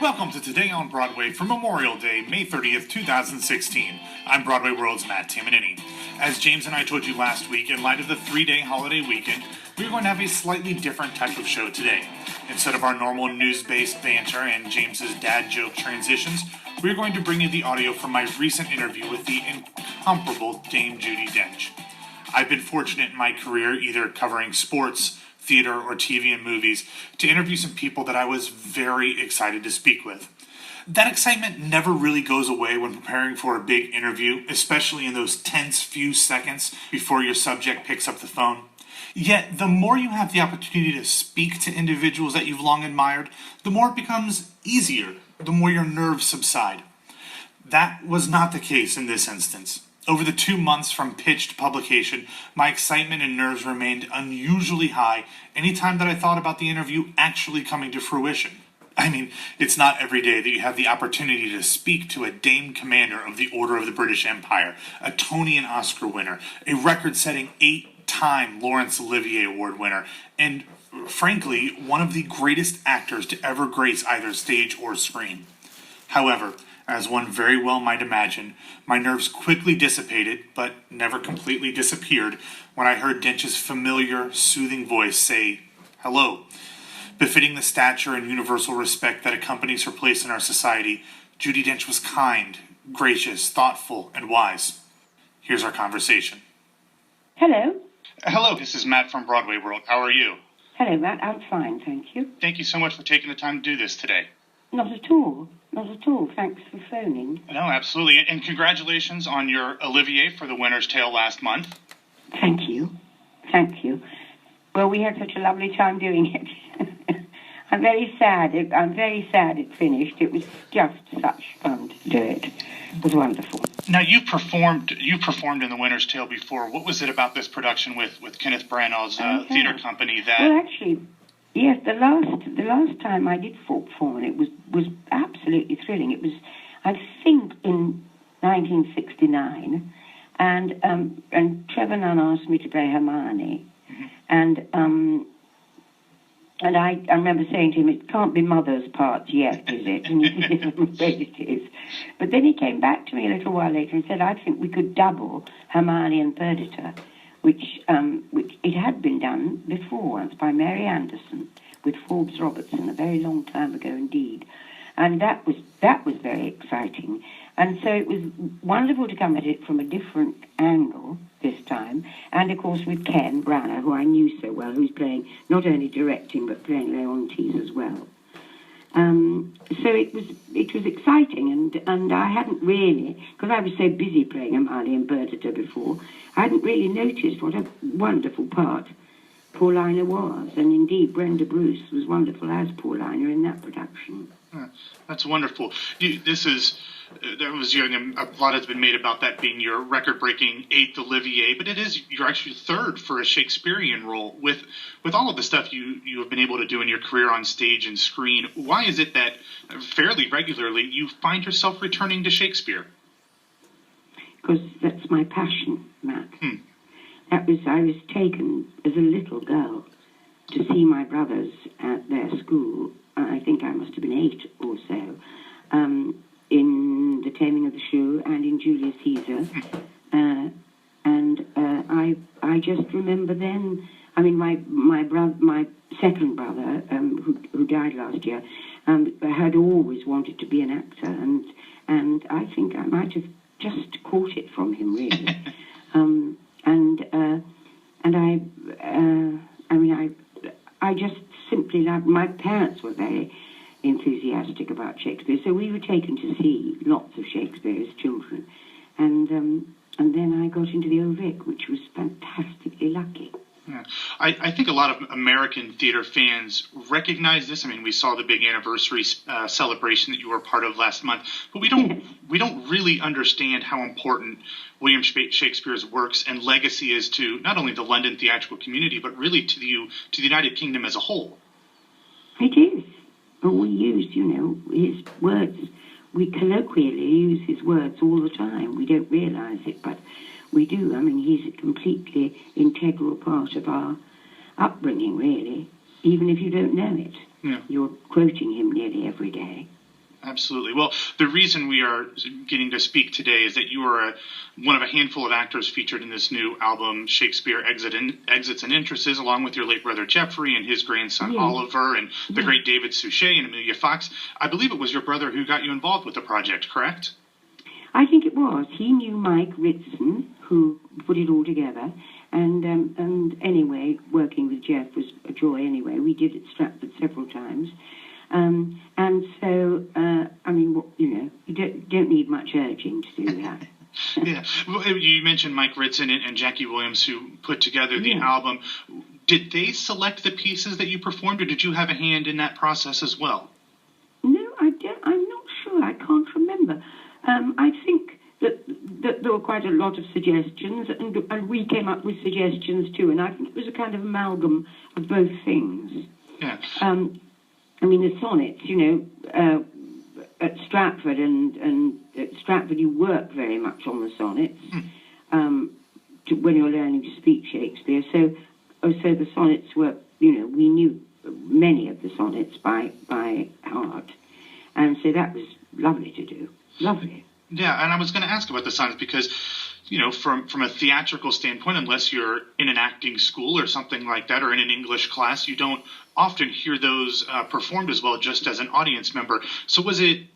Welcome to Today on Broadway for Memorial Day, May 30th, 2016. I'm Broadway World's Matt Tamanini. As James and I told you last week, in light of the 3-day holiday weekend, we're going to have a slightly different type of show today. Instead of our normal news-based banter and James's dad joke transitions, we're going to bring you the audio from my recent interview with the incomparable Dame Judi Dench. I've been fortunate in my career, either covering sports, theater, or TV and movies, to interview some people that I was very excited to speak with. That excitement never really goes away when preparing for a big interview, especially in those tense few seconds before your subject picks up the phone. Yet, the more you have the opportunity to speak to individuals that you've long admired, the more it becomes easier, the more your nerves subside. That was not the case in this instance. Over the 2 months from pitch to publication, my excitement and nerves remained unusually high anytime that I thought about the interview actually coming to fruition. I mean, it's not every day that you have the opportunity to speak to a Dame Commander of the Order of the British Empire, a Tony and Oscar winner, a record-setting 8-time Laurence Olivier Award winner, and, frankly, one of the greatest actors to ever grace either stage or screen. However, as one very well might imagine, my nerves quickly dissipated, but never completely disappeared, when I heard Dench's familiar, soothing voice say, "Hello." Befitting the stature and universal respect that accompanies her place in our society, Judi Dench was kind, gracious, thoughtful, and wise. Here's our conversation. Hello. Hello, this is Matt from Broadway World. How are you? Hello, Matt. I'm fine, thank you. Thank you so much for taking the time to do this today. Not at all. Not at all. Thanks for phoning. No, absolutely. And congratulations on your Olivier for The Winter's Tale last month. Thank you. Thank you. Well, we had such a lovely time doing it. I'm very sad it finished. It was just such fun to do it. It was wonderful. Now, you performed in The Winter's Tale before. What was it about this production with Kenneth Branagh's theater company that... Well, actually, yes, the last time I did perform it was absolutely thrilling. It was, I think, in 1969, and Trevor Nunn asked me to play Hermione, and I remember saying to him, "It can't be Mother's part yet, is it?" And he said, "I'm afraid it is." But then he came back to me a little while later and said, "I think we could double Hermione and Perdita," which it had been done before once by Mary Anderson with Forbes Robertson a very long time ago indeed. And that was very exciting. And so it was wonderful to come at it from a different angle this time. And, of course, with Ken Branagh, who I knew so well, who's playing, not only directing, but playing Leontes as well. So it was exciting, and I hadn't really, because I was so busy playing Hermione and Perdita before, I hadn't really noticed what a wonderful part Paulina was. And, indeed, Brenda Bruce was wonderful as Paulina in that production. That's wonderful. A lot has been made about that being your record-breaking 8th Olivier, but you're actually 3rd for a Shakespearean role. With all of the stuff you have been able to do in your career on stage and screen, why is it that fairly regularly you find yourself returning to Shakespeare? Because that's my passion, Matt. I was taken as a little girl to see my brothers at their school. I think I must have been 8 or so, in The Taming of the Shrew and in Julius Caesar. I just remember then, I mean, my second brother, who died last year, had always wanted to be an actor, and I think I might have just caught it from him, really. I just simply loved. My parents were very enthusiastic about Shakespeare, so we were taken to see lots of Shakespeare as children, and then I got into the Old Vic, which was fantastically lucky. Yeah. I think a lot of American theater fans recognize this. I mean, we saw the big anniversary celebration that you were part of last month, but we don't really understand how important William Shakespeare's works and legacy is to not only the London theatrical community, but really to the United Kingdom as a whole. It is. But we use, his words. We colloquially use his words all the time. We don't realise it, but we do. I mean, he's a completely integral part of our upbringing, really, even if you don't know it. Yeah. You're quoting him nearly every day. Absolutely. Well, the reason we are getting to speak today is that you are one of a handful of actors featured in this new album, Shakespeare Exits and Entrances, along with your late brother Jeffrey and his grandson Oliver and the great David Suchet and Amelia Fox. I believe it was your brother who got you involved with the project, correct? I think it was. He knew Mike Ritson, who put it all together. And anyway, working with Jeff was a joy anyway. We did it Stratford several times. And so, I mean, you don't need much urging to do that. Yeah. Well, you mentioned Mike Ritson and Jackie Williams, who put together the album. Did they select the pieces that you performed, or did you have a hand in that process as well? No, I don't. I'm not sure. I can't remember. I think that there were quite a lot of suggestions, and we came up with suggestions too, and I think it was a kind of amalgam of both things. Yeah. I mean, the sonnets, at Stratford and at Stratford you work very much on the sonnets when you're learning to speak Shakespeare. So the sonnets were, we knew many of the sonnets by heart, and so that was lovely to do. Lovely. Yeah, and I was going to ask about the sonnets because, from a theatrical standpoint, unless you're in an acting school or something like that, or in an English class, you don't often hear those performed as well just as an audience member. So was it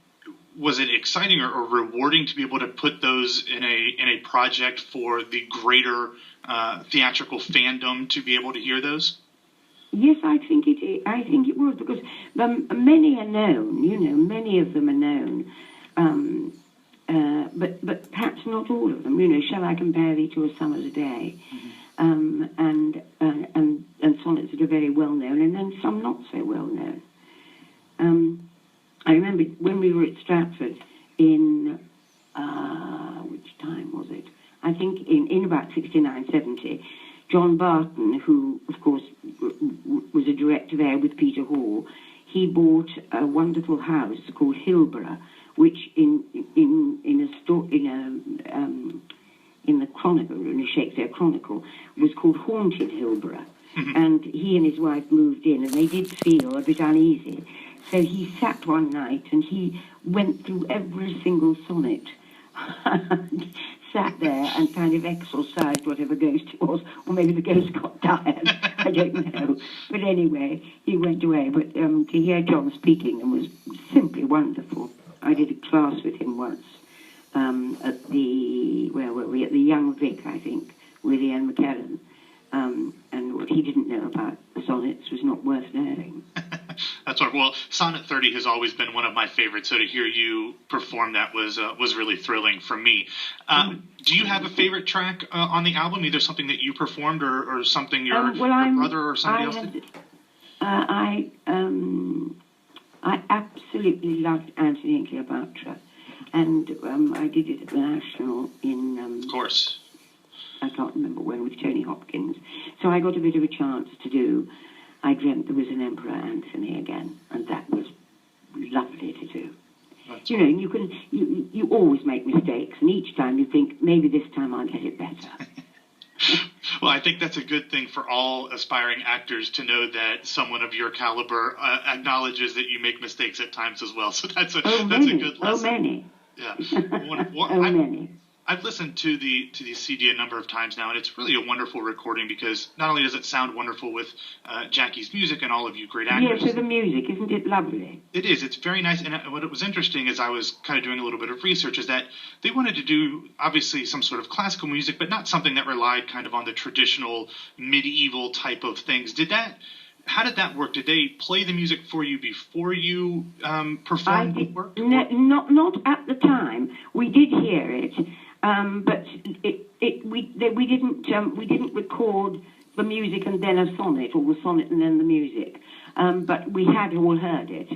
exciting or rewarding to be able to put those in a project for the greater theatrical fandom to be able to hear those? Yes, I think it was, because many are known. Many of them are known. But perhaps not all of them. Shall I compare thee to a summer's day? And sonnets that are very well known, and then some not so well known. I remember when we were at Stratford in which time was it? I think in about 69, 70. John Barton, who of course was a director there with Peter Hall, he bought a wonderful house called Hilborough, which in the Chronicle, in the Shakespeare Chronicle, was called Haunted Hilborough. And he and his wife moved in, and they did feel a bit uneasy. So he sat one night and he went through every single sonnet, sat there and kind of exorcised whatever ghost it was, or maybe the ghost got tired. I don't know. But anyway, he went away. But to hear John speaking was simply wonderful. I did a class with him once at the Young Vic, I think, with Ian McKellen. And what he didn't know about the sonnets was not worth knowing. That's right. Well, Sonnet 30 has always been one of my favorites, so to hear you perform that was really thrilling for me. Do you have a favorite track on the album, either something that you performed or something your brother or somebody else did? I absolutely loved Anthony and Cleopatra, and I did it at the National in... of course. I can't remember when, with Tony Hopkins. So I got a bit of a chance to do I Dreamt There Was an Emperor Anthony again, and that was lovely to do. That's you always make mistakes, and each time you think, maybe this time I'll get it better. Well, I think that's a good thing for all aspiring actors to know that someone of your caliber acknowledges that you make mistakes at times as well. So that's a good lesson. Oh, many. Yeah. Many. I've listened to the CD a number of times now, and it's really a wonderful recording because not only does it sound wonderful with Jackie's music and all of you great actors. Yes, with the music, isn't it lovely? It is. It's very nice. And what was interesting as I was kind of doing a little bit of research is that they wanted to do, obviously, some sort of classical music, but not something that relied kind of on the traditional medieval type of things. How did that work? Did they play the music for you before you performed the work? Not at the time. We did hear it. But we didn't record the music and then a sonnet, or the sonnet and then the music. But we had all heard it,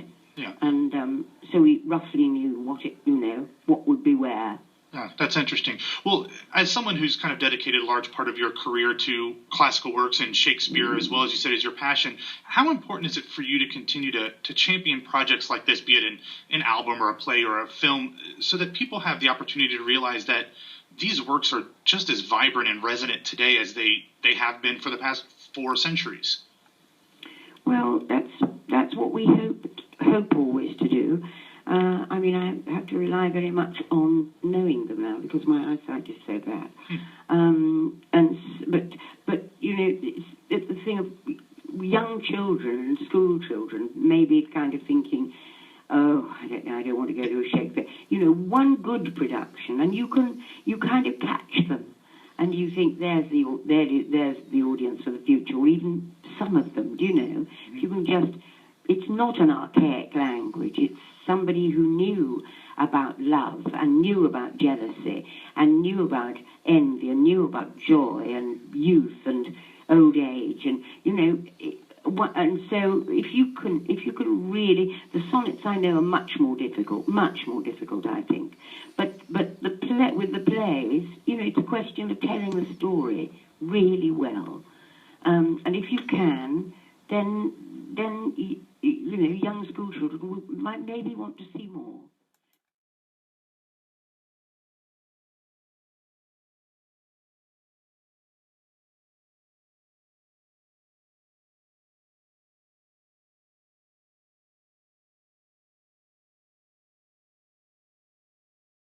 and so we roughly knew what would be where. Yeah, that's interesting. Well, as someone who's kind of dedicated a large part of your career to classical works and Shakespeare, as well as you said, is your passion, how important is it for you to continue to champion projects like this, be it an album or a play or a film, so that people have the opportunity to realize that these works are just as vibrant and resonant today as they have been for the past 4 centuries? Well, that's what we hope always to do. I mean, I have to rely very much on knowing them now because my eyesight is so bad. But you know, it's the thing of young children and school children maybe kind of thinking, oh, I don't want to go to a Shakespeare. You know, one good production, and you kind of catch them, and you think there's the audience for the future, or even some of them. Do you know? If you can just, it's not an archaic language. It's somebody who knew about love and knew about jealousy and knew about envy and knew about joy and youth and old age, and you know. And so, if you can really, the sonnets I know are much more difficult, I think. But with the plays, you know, it's a question of telling the story really well. And if you can, then you know, young school children might maybe want to see more.